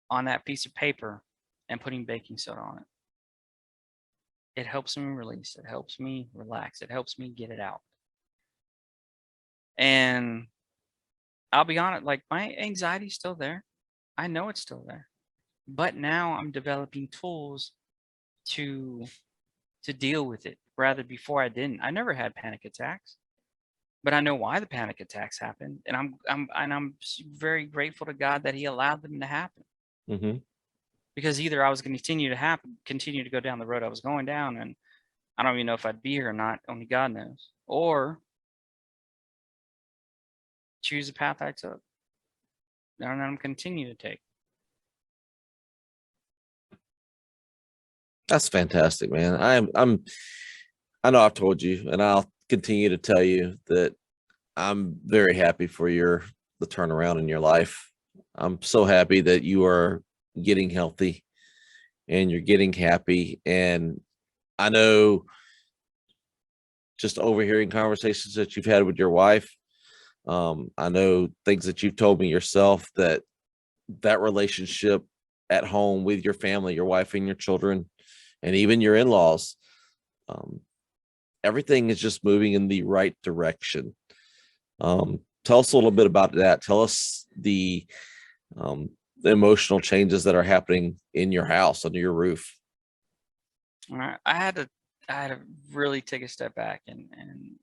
on that piece of paper and putting baking soda on it. It helps me release. It helps me relax. It helps me get it out. And I'll be honest, like, my anxiety's still there. I know it's still there. But now I'm developing tools to deal with it. Rather, before I didn't. I never had panic attacks, but I know why the panic attacks happen, and I'm very grateful to God that He allowed them to happen. Mm-hmm. Because either I was going to continue to go down the road I was going down, and I don't even know if I'd be here or not. Only God knows. Or choose the path I took, and I'm continue to take. That's fantastic, man. I know I've told you, and I'll continue to tell you that I'm very happy for the turnaround in your life. I'm so happy that you are getting healthy and you're getting happy. And I know, just overhearing conversations that you've had with your wife, I know things that you've told me yourself, that relationship at home with your family, your wife and your children, and even your in-laws, um, everything is just moving in the right direction. Tell us a little bit about that. Tell us the emotional changes that are happening in your house, under your roof. All right. I had to really take a step back and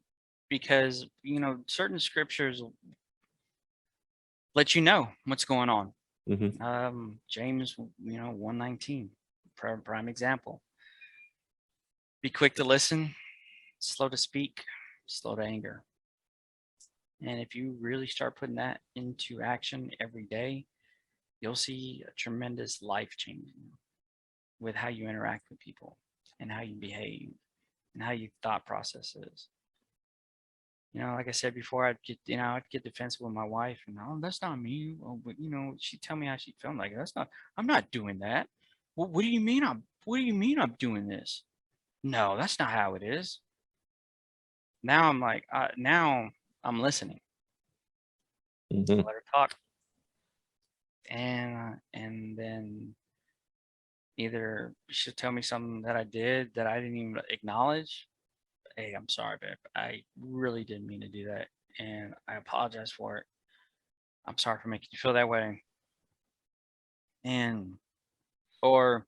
because certain scriptures let you know what's going on. James 1:19, prime example. Be quick to listen, slow to speak, slow to anger. And if you really start putting that into action every day, you'll see a tremendous life change with how you interact with people and how you behave and how your thought process is. Like I said before, I'd get defensive with my wife, and oh, that's not me. Oh, but she'd tell me how she felt. Like, I'm not doing that. What do you mean what do you mean I'm doing this? No, that's not how it is. Now I'm like, now I'm listening. Mhm. Let her talk, and then either she'll tell me something that I did that I didn't even acknowledge. Hey, I'm sorry, babe. I really didn't mean to do that, and I apologize for it. I'm sorry for making you feel that way. And or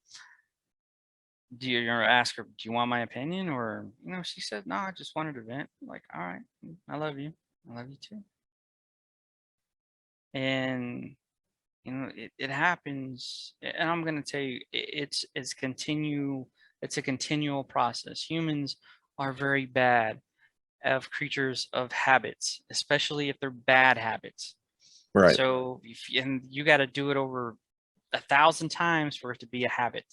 do you ask her, do you want my opinion? Or she said, no, I just wanted to vent. Like, all right, I love you. I love you too. And it happens, and I'm gonna tell you, it's a continual process. Humans are very bad of creatures of habits, especially if they're bad habits. Right. So and you got to do it over 1,000 times for it to be a habit.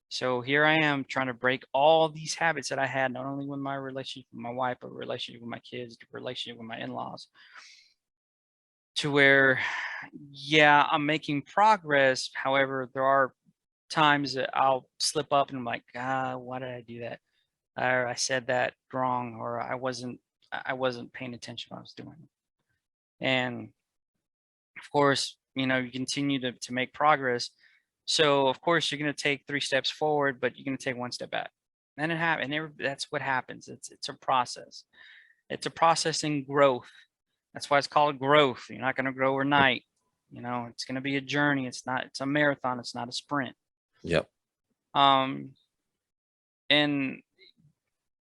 So here I am trying to break all these habits that I had, not only with my relationship with my wife, but relationship with my kids, relationship with my in-laws, to where, yeah, I'm making progress. However, there are times that I'll slip up and I'm like, why did I do that? Or I said that wrong, or I wasn't paying attention to what I was doing. And of course, you continue to make progress. So of course you're going to take 3 steps forward, but you're going to take 1 step back. And that's what happens. It's a process. It's a process in growth. That's why it's called growth. You're not going to grow overnight. It's going to be a journey. It's a marathon. It's not a sprint. Yep. And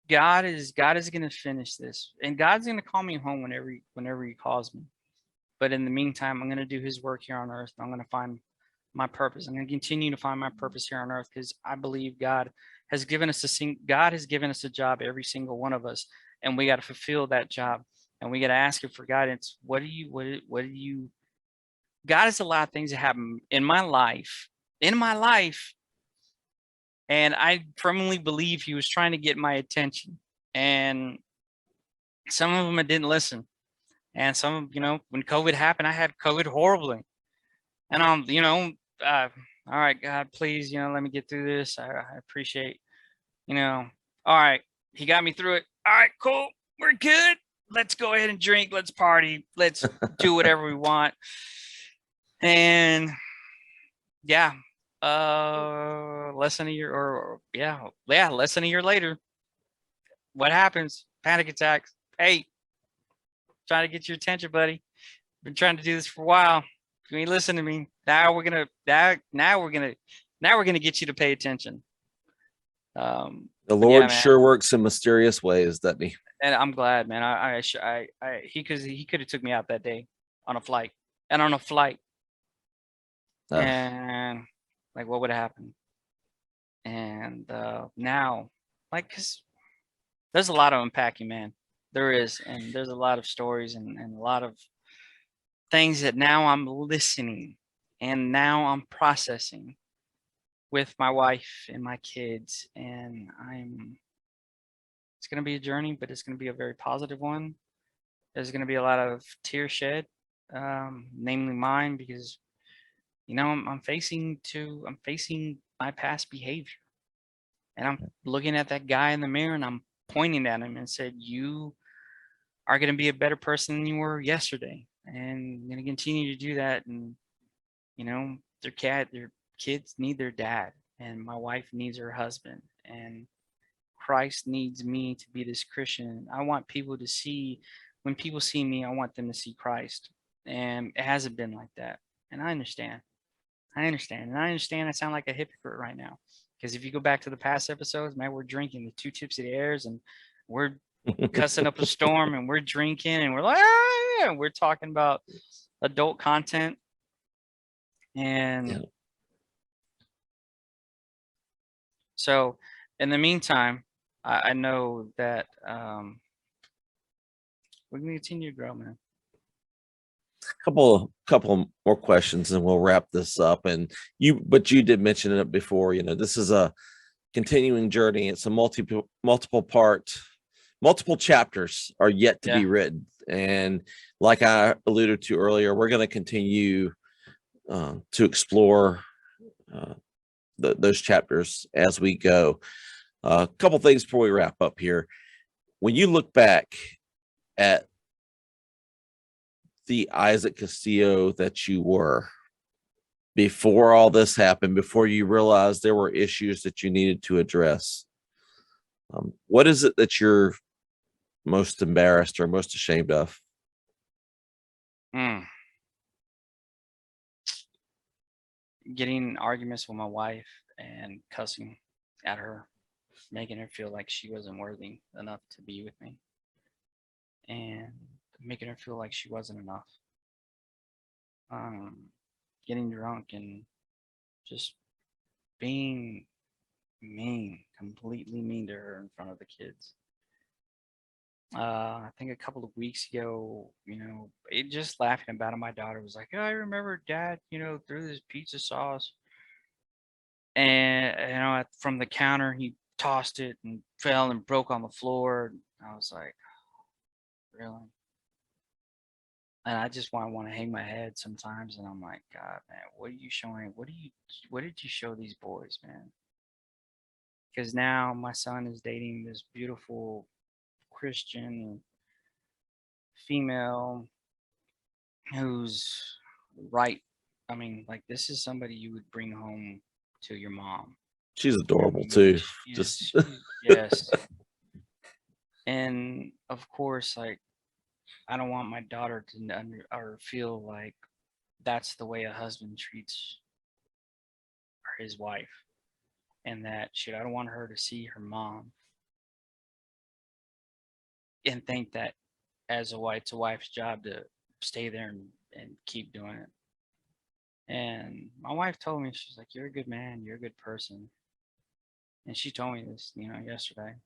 God is going to finish this, and God's going to call me home whenever he calls me. But in the meantime, I'm going to do his work here on earth. I'm going to find my purpose. I'm going to continue to find my purpose here on earth, because I believe God has given us a job, every single one of us, and we got to fulfill that job, and we got to ask him for guidance. What do you God has allowed things to happen in my life, and I firmly believe he was trying to get my attention. And some of them I didn't listen. And some, when COVID happened, I had COVID horribly. And all right, God, please, let me get through this. I appreciate, all right, he got me through it. All right, cool. We're good. Let's go ahead and drink. Let's party. Let's do whatever we want. And yeah, less than a year less than a year later, what happens? Panic attacks. Hey, trying to get your attention, buddy. Been trying to do this for a while. You ain't listen to me. Now we're gonna get you to pay attention. The Lord sure works in mysterious ways, doesn't he? And I'm glad, man. He could have took me out that day on a flight. And like, what would have happened? And now, like, cause there's a lot of unpacking, man. There is, and there's a lot of stories and a lot of things that now I'm listening and now I'm processing with my wife and my kids. And it's going to be a journey, but it's going to be a very positive one. There's going to be a lot of tears shed, namely mine, because, I'm facing my past behavior. And I'm looking at that guy in the mirror and I'm pointing at him and said, you are going to be a better person than you were yesterday. And I'm going to continue to do that. And, their kids need their dad, and my wife needs her husband. And Christ needs me to be this Christian. I want people to see, when people see me, I want them to see Christ. And it hasn't been like that. And I understand. I understand. And I understand I sound like a hypocrite right now. Because if you go back to the past episodes, man, we're drinking the two tips of the airs and we're cussing up a storm and we're drinking and we're like, ah, yeah, we're talking about adult content. And Yeah. so in the meantime, I know that we're going to continue to grow, man. Couple more questions and we'll wrap this up. And but you did mention it before, this is a continuing journey. It's a multiple chapters are yet to be written. And like I alluded to earlier, we're going to continue to explore those chapters as we go. A couple things before we wrap up here. When you look back at the Isaac Castillo that you were before all this happened, before you realized there were issues that you needed to address, what is it that you're most embarrassed or most ashamed of? Getting arguments with my wife and cussing at her, making her feel like she wasn't worthy enough to be with me, and making her feel like she wasn't enough. Getting drunk and just being mean, completely mean to her in front of the kids. I think a couple of weeks ago, it just laughing about it. My daughter was like, "Oh, I remember Dad, threw this pizza sauce, and from the counter he tossed it and fell and broke on the floor." I was like, "Really?" And I just want to hang my head sometimes, and I'm like, "God, man, what are you showing? What did you show these boys, man?" Because now my son is dating this beautiful Christian female who's right. I mean, like, this is somebody you would bring home to your mom. She's adorable too. Yes. And of course, like, I don't want my daughter to or feel like that's the way a husband treats his wife, and that I don't want her to see her mom and think that as a wife, it's a wife's job to stay there and keep doing it. And my wife told me, she's like, "You're a good man, you're a good person." And she told me this, yesterday.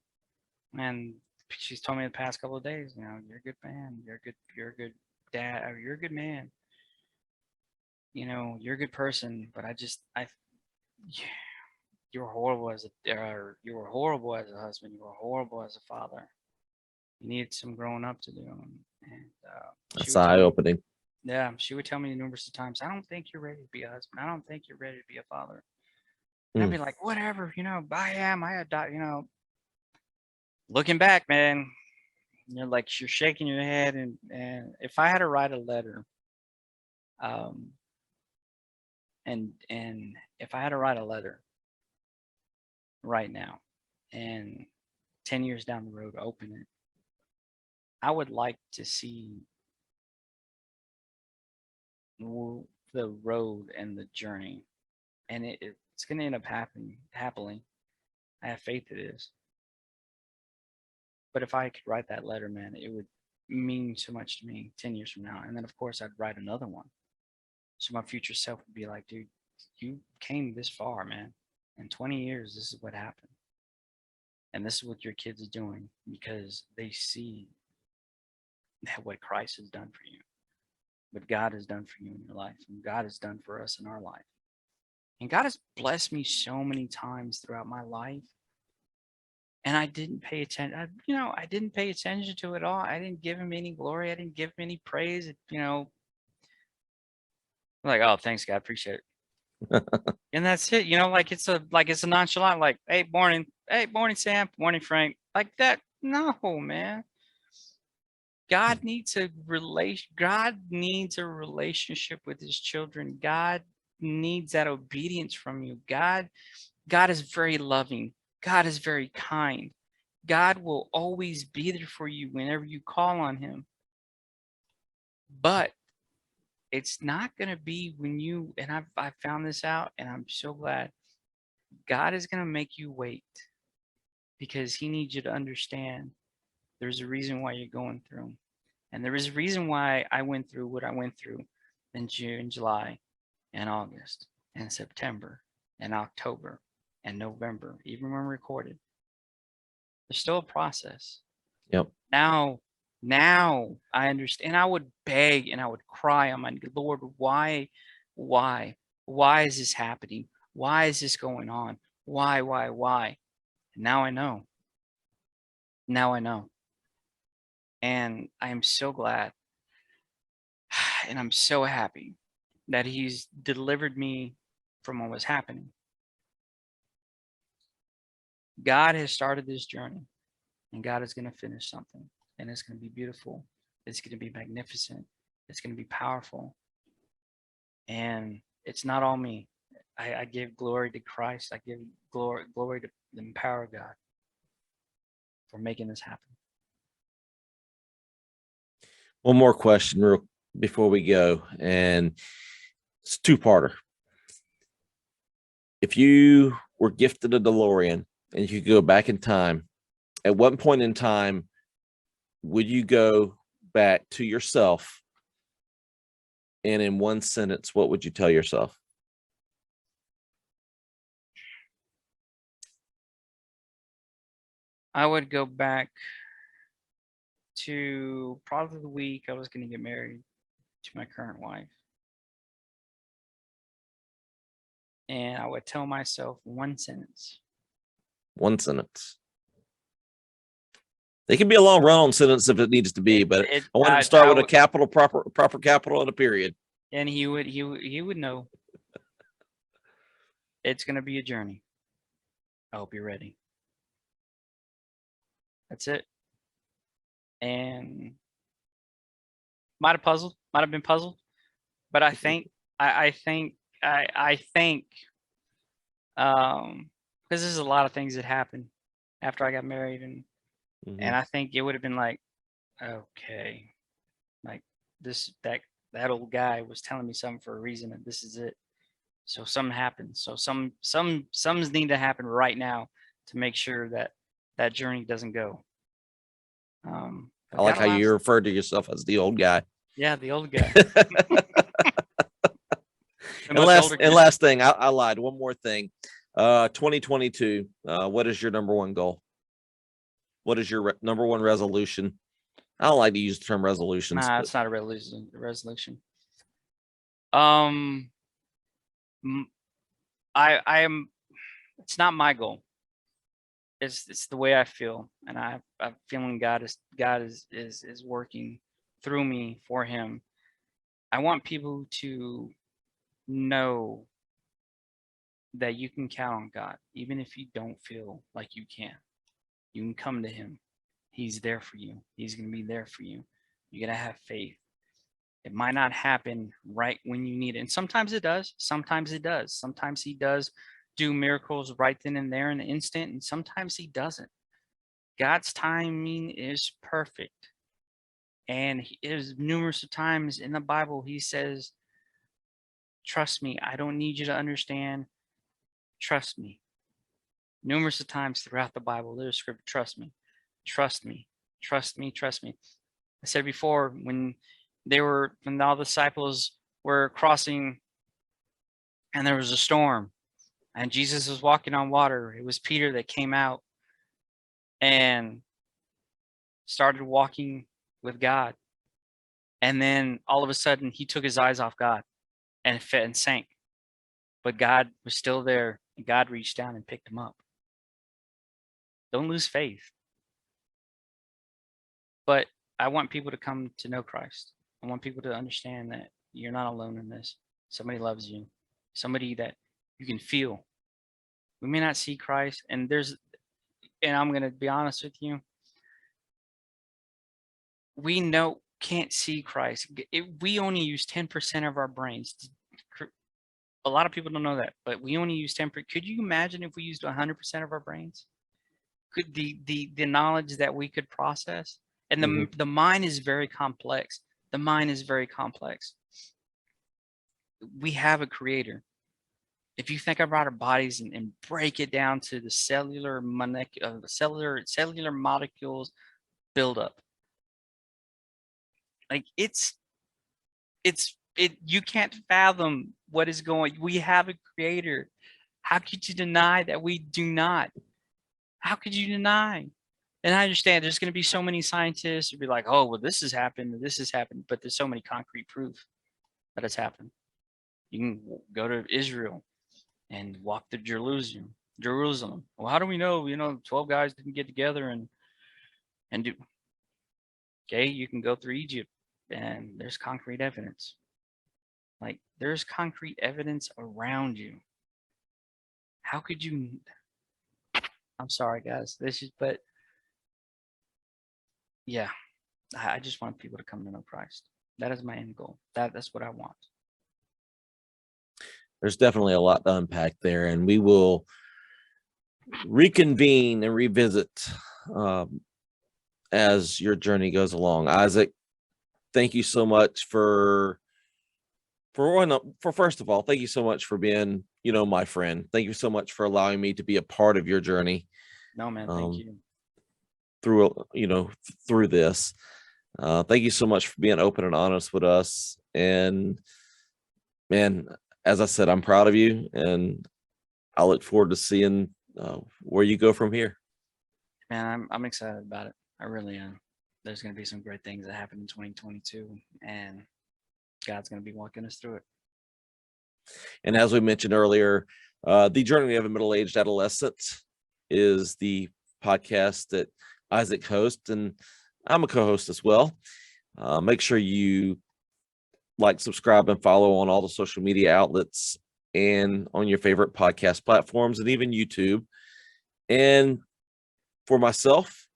And she's told me the past couple of days, "You're a good man, you're a good dad, or you're a good man. You're a good person, but you were horrible you were horrible as a husband, you were horrible as a father. You needed some growing up to do." And That's eye-opening. Yeah, she would tell me numerous of times, "I don't think you're ready to be a husband. I don't think you're ready to be a father." And I'd be like, "Whatever, I am. I adopt." Looking back, man, like, you're shaking your head, and if I had to write a letter, and if I had to write a letter right now, and 10 years down the road, open it, I would like to see the road and the journey, and it's going to end up happening happily. I have faith it is. But if I could write that letter, man, it would mean so much to me 10 years from now. And then, of course, I'd write another one. So my future self would be like, "Dude, you came this far, man. In 20 years, this is what happened. And this is what your kids are doing because they see what Christ has done for you, what God has done for you in your life, and God has done for us in our life." And God has blessed me so many times throughout my life. And I didn't pay attention. I didn't pay attention to it all. I didn't give him any glory. I didn't give him any praise. Like, "Oh, thanks, God, appreciate it." And that's it. It's a nonchalant, like, hey, morning, Sam, morning, Frank," like that. No, man. God needs a relationship with his children. God needs that obedience from you. God is very loving. God is very kind. God will always be there for you whenever you call on him. But it's not going to be when you, and I've found this out, and I'm so glad. God is going to make you wait because he needs you to understand there's a reason why you're going through. And there is a reason why I went through what I went through in June, July, and August, and September, and October, and November, even when recorded. There's still a process. Yep. Now I understand. I would beg and I would cry on my Lord, why is this happening? Why is this going on? Why? And now I know. And I am so glad and I'm so happy that he's delivered me from what was happening. God has started this journey, and God is going to finish something, and it's going to be beautiful. It's going to be magnificent. It's going to be powerful. And it's not all me. I give glory to Christ. I give glory to the power of God for making this happen. One more question real before we go, and it's a two-parter. If you were gifted a DeLorean and you could go back in time, at what point in time would you go back to yourself? And in one sentence, what would you tell yourself? I would go back to probably the week I was going to get married to my current wife. And I would tell myself one sentence. One sentence. They can be a long run-on sentence if it needs to be, but I want to start with a capital, proper capital, and a period. And he would know. It's going to be a journey. I hope you're ready. That's it. And might have been puzzled, but I think because there's a lot of things that happened after I got married, and I think it would have been like, okay, like that old guy was telling me something for a reason, and this is it. So something happened. So something's need to happen right now to make sure that that journey doesn't go. I like how you referred to yourself as the old guy. Yeah, the old guy. And last thing, I lied. One more thing. 2022. What is your number one goal? What is your number one resolution? I don't like to use the term resolutions. Nah, it's not a resolution. I am. It's not my goal. It's the way I feel, and I'm feeling God is working through me for him. I want people to know that you can count on God, even if you don't feel like you can. You can come to him. He's there for you. He's going to be there for you. You got to have faith. It might not happen right when you need it. And sometimes it does. Sometimes it does. Sometimes he does do miracles right then and there in the instant. And sometimes he doesn't. God's timing is perfect. And there's numerous times in the Bible, he says, trust me. I don't need you to understand. Trust me. Numerous times throughout the Bible, there's scripture, trust me. Trust me. Trust me. Trust me. I said before, when all the disciples were crossing and there was a storm and Jesus was walking on water, it was Peter that came out and started walking with God. And then all of a sudden he took his eyes off God and sank. But God was still there, and God reached down and picked him up. Don't lose faith. But I want people to come to know Christ. I want people to understand that you're not alone in this. Somebody loves you. Somebody that you can feel. We may not see Christ, and I'm going to be honest with you. We can't see Christ. We only use 10% of our brains. A lot of people don't know that, but we only use 10%. Could you imagine if we used 100% of our brains? the knowledge that we could process. And Mhm. the mind is very complex. The mind is very complex. We have a creator. If you think about our bodies and break it down to the cellular molecules buildup, like you can't fathom what is going. We have a creator. How could you deny that we do not? How could you deny? And I understand there's going to be so many scientists who be like, oh, well, this has happened, this has happened, but there's so many concrete proof that it's happened. You can go to Israel and walk to Jerusalem. Well, how do we know? 12 guys didn't get together and do. Okay, you can go through Egypt, and there's concrete evidence. Like, there's concrete evidence around you. How could you? I'm sorry, guys. But yeah, I just want people to come to know Christ. That is my end goal. That's what I want. There's definitely a lot to unpack there, and we will reconvene and revisit as your journey goes along. Isaac, thank you so much for first of all, thank you so much for being, my friend. Thank you so much for allowing me to be a part of your journey. No, man, thank you. Through this. Thank you so much for being open and honest with us. And man, as I said, I'm proud of you, and I look forward to seeing where you go from here. Man, I'm excited about it. I really am. There's going to be some great things that happen in 2022, and God's going to be walking us through it. And as we mentioned earlier, The Journey of a Middle-Aged Adolescent is the podcast that Isaac hosts, and I'm a co-host as well. Make sure you like, subscribe, and follow on all the social media outlets and on your favorite podcast platforms and even YouTube. And for myself,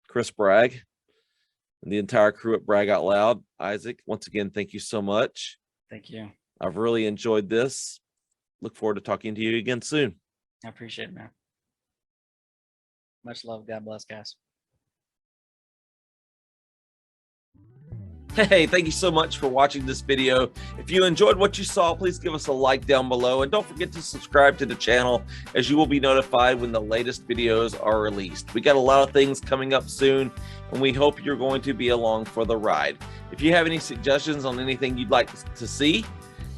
Chris Bragg, and the entire crew at Bragg Out Loud, Isaac, once again, thank you so much. Thank you. I've really enjoyed this. Look forward to talking to you again soon. I appreciate it, man. Much love. God bless, guys. Hey, thank you so much for watching this video. If you enjoyed what you saw, please give us a like down below, and don't forget to subscribe to the channel, as you will be notified when the latest videos are released. We got a lot of things coming up soon, and we hope you're going to be along for the ride. If you have any suggestions on anything you'd like to see,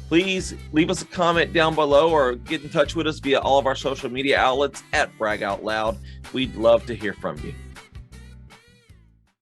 please leave us a comment down below or get in touch with us via all of our social media outlets at Bragg Out Loud. We'd love to hear from you.